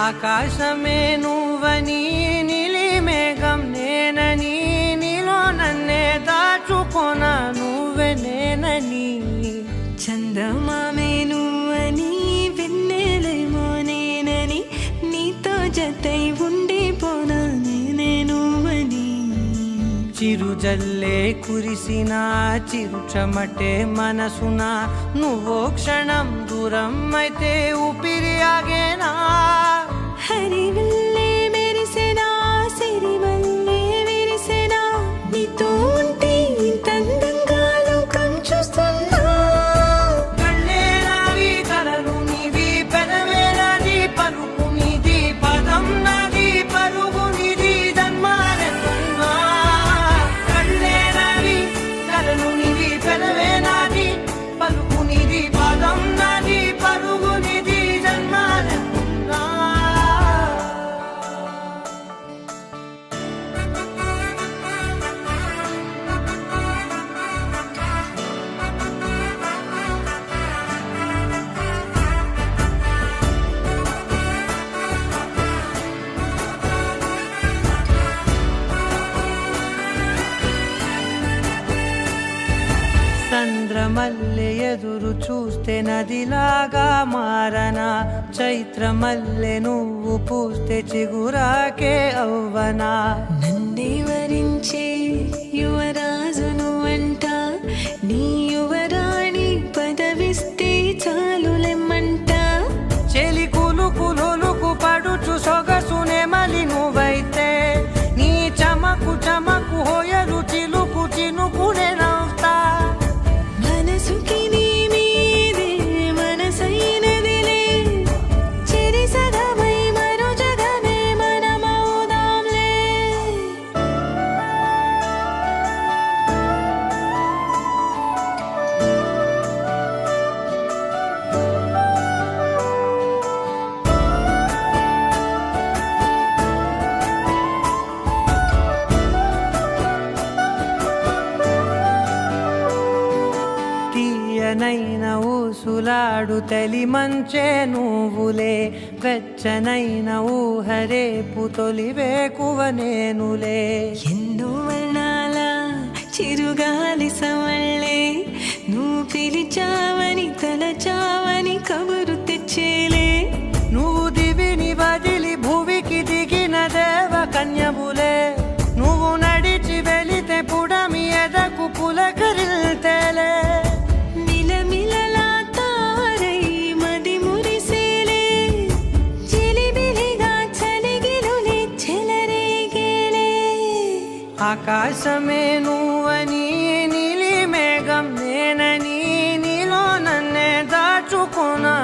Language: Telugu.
ఆకాశమే నువ్వని నీలి మేఘం నేనని నీలో నన్నే దాచుకోన నువ్వే నేనని చందమామే నువ్వని వెన్నెలేమో నేనని నీతో జతై ఉండిపోనా నేనే నువ్వని చిరుజల్లే కురిసిన చిరుచమటే మనసున నువ్వో క్షణం దూరం అయితే ఊపిరి ఆగేనా హరివల్లే మెరిసెనా సిరివల్లే విరిసెనా నీతో ఉంటే ఇంత అందంగా లోకం చూస్తున్నా కళ్ళే నావి కలలు నీవి పెదవే నాది పలుకు నీది పదం నాది పరుగు నీది జన్మాలెత్తున్నా కళ్ళే నావి కలలు నీవి పెదవే నాది పలుకు నీది పదం నాది పరుగు నీది జన్మాలెత్తున్నా చంద్రమల్లె ఎదురు చూస్తే నదిలాగా మారనా చైత్రమల్లె నువ్వు పూస్తే చిగురాకే అవ్వనా నన్నే వరించే యువరాజును అంట నీ యువరాణి పదవిస్తే చాలులెమ్మంట చెలి కులుకు పడుచు సొగసునే మలి నువ్వైతే నీ చమకు చమకు హోయలు చిలుకు చినుకునే నవ్వుతా మనసుకి నీ మీదే మనసైనదిలే చెరి సగమై మరో జగమే మనమవుదాంలే తీయనైన ఊసులాడు తలి మంచే నువ్వులే వెచ్చనైన ఊహరేపు తొలి వేకువ నేనులే ఎన్నో వర్ణాల చిరుగాలి సవళ్ళే నువ్వు పిలిచావని తలచావని కబురు తెచ్చేలే నువ్వు దివిని వదిలి భూమికి దిగిన దేవ కన్యబులే నువ్వు నడిచి వెళితే పుడమి ఎదకు పులకరిల్తేలే మిలమిలలా తారై మది మురిసేలే చిలిబిలిగా చలిగిలులే చెలరేగేలే ఆకాశమే నువ్వని నీలి మేఘం నేనని నీలో నన్నే దాచుకోనా